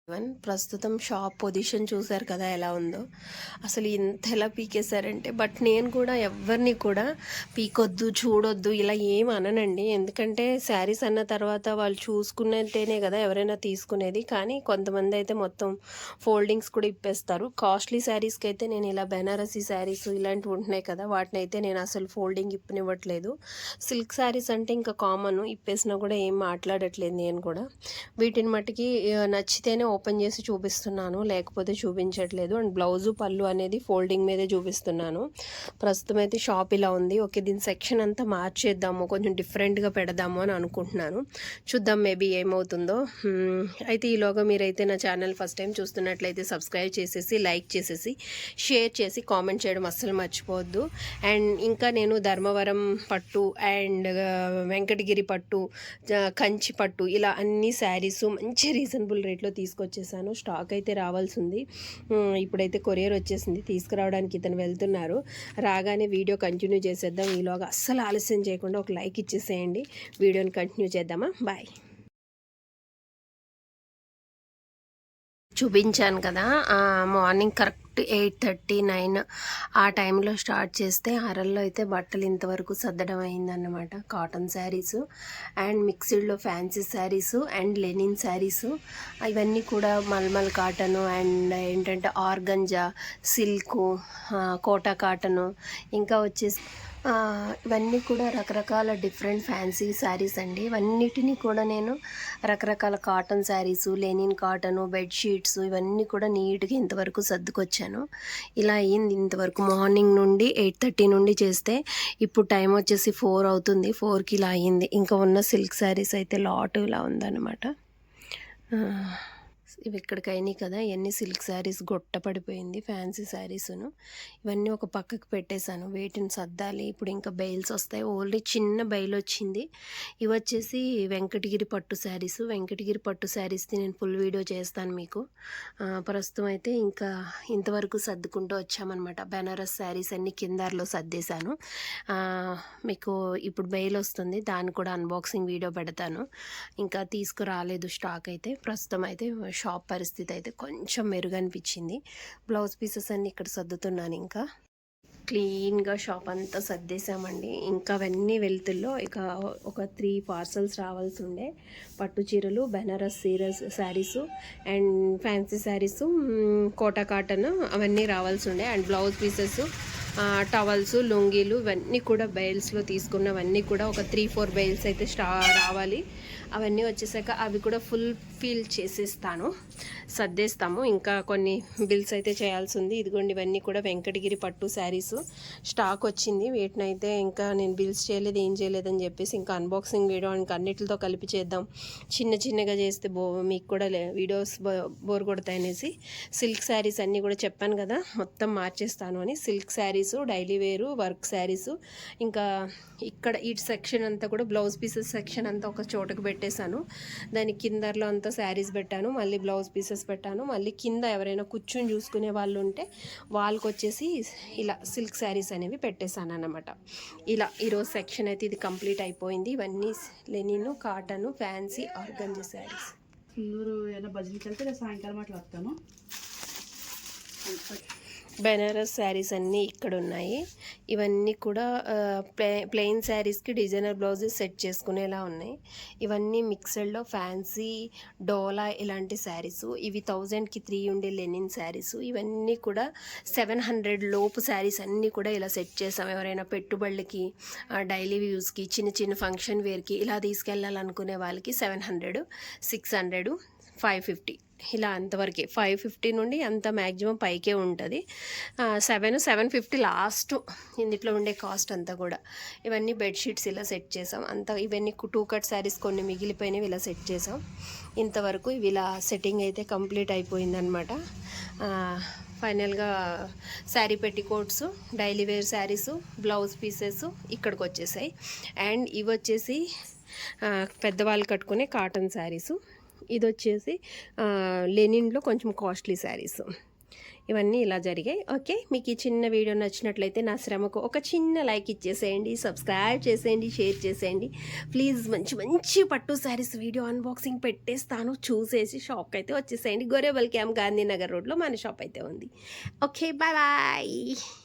ప్రస్తుతం shop position చూసారు కదా ఎలా ఉందో. అసలు ఇంత ఎలా పీకేశారంటే, బట్ నేను కూడా ఎవరిని కూడా పీకొద్దు చూడొద్దు ఇలా ఏం అననండి. ఎందుకంటే శారీస్ అన్న తర్వాత వాళ్ళు చూసుకున్నట్టేనే కదా ఎవరైనా తీసుకునేది. కానీ కొంతమంది అయితే మొత్తం ఫోల్డింగ్స్ కూడా ఇప్పేస్తారు. కాస్ట్లీ శారీస్కి అయితే నేను ఇలా బెనారసీ శారీస్ ఇలాంటివి ఉంటున్నాయి కదా, వాటిని అయితే నేను అసలు ఫోల్డింగ్ ఇప్పనివ్వట్లేదు. సిల్క్ శారీస్ అంటే ఇంకా కామన్, ఇప్పేసినా కూడా ఏం మాట్లాడట్లేదు నేను కూడా. వీటిని మట్టుకి నచ్చితేనే ఓపెన్ చేసి చూపిస్తున్నాను, లేకపోతే చూపించట్లేదు. అండ్ బ్లౌజు పళ్ళు అనేది ఫోల్డింగ్ మీదే చూపిస్తున్నాను. ప్రస్తుతం అయితే షాప్ ఇలా ఉంది. ఓకే, దీని సెక్షన్ అంతా మార్చేద్దాము, కొంచెం డిఫరెంట్గా పెడదాము అని అనుకుంటున్నాను. చూద్దాం మేబీ ఏమవుతుందో. అయితే ఈలోగా మీరైతే నా ఛానల్ ఫస్ట్ టైం చూస్తున్నట్లయితే సబ్స్క్రైబ్ చేసేసి, లైక్ చేసేసి, షేర్ చేసి, కామెంట్ చేయడం అస్సలు మర్చిపోవద్దు. అండ్ ఇంకా నేను ధర్మవరం పట్టు అండ్ వెంకటగిరి పట్టు, కంచి పట్టు ఇలా అన్ని శారీస్ మంచి రీజనబుల్ రేట్లో తీసుకొచ్చేసాను. స్టాక్ అయితే రావాల్సి ఉంది. ఇప్పుడైతే కొరియర్ వచ్చేసింది, తీసుకురావడానికి ఇతను వెళ్తున్నారు. రాగానే వీడియో కంటిన్యూ చేసేద్దాం. ఈలోగా అస్సలు ఆలస్యం చేయకుండా ఒక లైక్ ఇచ్చేసేయండి. వీడియోని కంటిన్యూ చేద్దామా? బాయ్. చూపించాను కదా, మార్నింగ్ కరెక్ట్ 8:30, 9 ఆ టైంలో స్టార్ట్ చేస్తే అరల్లో అయితే బట్టలు ఇంతవరకు సర్దడం అయిందన్నమాట. కాటన్ శారీసు అండ్ మిక్స్డ్లో fancy saris and linen saris, ఇవన్నీ కూడా మల్మల్ కాటను అండ్ ఏంటంటే ఆర్గంజా, సిల్కు, కోటా కాటను, ఇంకా వచ్చేసి ఇవన్నీ కూడా రకరకాల డిఫరెంట్ ఫ్యాన్సీ శారీస్ అండి. ఇవన్నిటినీ కూడా నేను రకరకాల cotton saris, linen cotton, bedsheets ఇవన్నీ కూడా నీట్గా ఇంతవరకు సర్దుకొచ్చాను. ఇలా అయ్యింది ఇంతవరకు. మార్నింగ్ నుండి 8:30 నుండి చేస్తే ఇప్పుడు టైం వచ్చేసి 4 అవుతుంది. 4కి ఇలా అయ్యింది. ఇంకా ఉన్న సిల్క్ శారీస్ అయితే లాట్ ఇలా ఉందన్నమాట. ఇవి ఇక్కడికి అయినాయి కదా, ఇవన్నీ సిల్క్ శారీస్ గొట్ట పడిపోయింది, ఫ్యాన్సీ శారీసును. ఇవన్నీ ఒక పక్కకు పెట్టేశాను, వీటిని సర్దాలి. ఇప్పుడు ఇంకా బెయిల్స్ వస్తాయి, ఓన్లీ చిన్న బెయిల్ వచ్చింది. ఇవి వచ్చేసి వెంకటగిరి పట్టు శారీస్. వెంకటగిరి పట్టు శారీస్ది నేను ఫుల్ వీడియో చేస్తాను మీకు. ప్రస్తుతం అయితే ఇంకా ఇంతవరకు సర్దుకుంటూ వచ్చామన్నమాట. బెనారస్ శారీస్ అన్ని కిందార్లో సర్దేశాను. మీకు ఇప్పుడు బెయిల్ వస్తుంది, దాన్ని కూడా అన్బాక్సింగ్ వీడియో పెడతాను. ఇంకా తీసుకురాలేదు స్టాక్ అయితే. ప్రస్తుతం అయితే షాప్ పరిస్థితి అయితే కొంచెం మెరుగనిపించింది. బ్లౌజ్ పీసెస్ అన్నీ ఇక్కడ సర్దుతున్నాను. ఇంకా క్లీన్గా షాప్ అంతా సర్దేశామండి. ఇంకా అవన్నీ వెళ్తుల్లో ఇక ఒక 3 పార్సల్స్ రావాల్సి ఉండే. పట్టు చీరలు, Banaras saris and fancy saris, Kota cotton అవన్నీ రావాల్సి ఉండే. అండ్ బ్లౌజ్ పీసెస్, టవల్స్, లుంగీలు ఇవన్నీ కూడా బెయిల్స్లో తీసుకున్నవన్నీ కూడా ఒక 3-4 బెయిల్స్ అయితే రావాలి. అవన్నీ వచ్చేసాక అవి కూడా ఫుల్ ఫీల్ చేసేస్తాను, సర్దేస్తాము. ఇంకా కొన్ని బిల్స్ అయితే చేయాల్సి ఉంది. ఇదిగోండి ఇవన్నీ కూడా వెంకటగిరి పట్టు శారీస్ స్టాక్ వచ్చింది. వీటినైతే ఇంకా నేను బిల్స్ చేయలేదు, ఏం చేయలేదని చెప్పేసి ఇంకా అన్బాక్సింగ్ వీడియో ఇంకా అన్నిటితో కలిపి చేద్దాం, చిన్న చిన్నగా చేస్తే మీకు కూడా వీడియోస్ బోర్ కొడతాయనేసి సిల్క్ శారీస్ అన్నీ కూడా చెప్పాను కదా మొత్తం మార్చేస్తాను అని. సిల్క్ శారీసు, డైలీ వేరు, వర్క్ శారీసు, ఇంకా ఇక్కడ ఈ సెక్షన్ అంతా కూడా బ్లౌజ్ పీసెస్ సెక్షన్ అంతా ఒక చోటకు పెట్టేశాను. దాని కిందలో అంతా శారీస్ పెట్టాను, మళ్ళీ బ్లౌజ్ పీసెస్ పెట్టాను. మళ్ళీ కింద ఎవరైనా కూర్చొని చూసుకునే వాళ్ళు ఉంటే వాళ్ళకి వచ్చేసి ఇలా సిల్క్ శారీస్ అనేవి పెట్టేశాను అన్నమాట. ఇలా ఈరోజు సెక్షన్ అయితే ఇది కంప్లీట్ అయిపోయింది. ఇవన్నీ linen, cotton, fancy, organza saris. సాయంకాలం అట్లా వస్తాను. బెనారస్ శారీస్ అన్నీ ఇక్కడ ఉన్నాయి. ఇవన్నీ కూడా ప్లెయిన్ శారీస్కి డిజైనర్ బ్లౌజెస్ సెట్ చేసుకునేలా ఉన్నాయి. ఇవన్నీ మిక్సడ్లో ఫ్యాన్సీ, డోలా ఇలాంటి శారీస్. ఇవి 1000కి 3 ఉండే లెనిన్ శారీస్. ఇవన్నీ కూడా 700 లోపు శారీస్ అన్నీ కూడా ఇలా సెట్ చేసాం. ఎవరైనా పెట్టుబడులకి, డైలీ యూస్కి, చిన్న చిన్న ఫంక్షన్ వేర్కి ఇలా తీసుకెళ్ళాలనుకునే వాళ్ళకి 700, 600, 550 ఇలా అంతవరకే. 550 నుండి అంత మ్యాక్సిమం పైకే ఉంటుంది. 750 లాస్ట్ ఇందులో ఉండే కాస్ట్ అంతా కూడా. ఇవన్నీ బెడ్షీట్స్ ఇలా సెట్ చేసాం అంతా. ఇవన్నీ 2 కట్ శారీస్ కొన్ని మిగిలిపోయినవి ఇలా సెట్ చేసాం. ఇంతవరకు ఇవి ఇలా సెట్టింగ్ అయితే కంప్లీట్ అయిపోయిందనమాట. ఫైనల్గా sari petticoats, daily wear saris, blouse pieces ఇక్కడికి వచ్చేసాయి. అండ్ ఇవి వచ్చేసి పెద్దవాళ్ళు కట్టుకునే కాటన్ శారీసు. ఇది వచ్చేసి లెనిన్లో కొంచెం కాస్ట్లీ శారీస్. ఇవన్నీ ఇలా జరిగాయి. ఓకే. మీకు ఈ చిన్న వీడియో నచ్చినట్లయితే నా శ్రమకు ఒక చిన్న లైక్ ఇచ్చేసేయండి, సబ్స్క్రైబ్ చేసేయండి, షేర్ చేసేయండి. ప్లీజ్ మంచి మంచి పట్టు శారీస్ వీడియో అన్బాక్సింగ్ పెట్టేస్తాను. చూసేసి షాప్‌కి అయితే వచ్చేసేయండి. గొరేబల్ క్యాంప్ గాంధీనగర్ రోడ్‌లో మన షాప్ అయితే ఉంది. ఓకే. Bye bye.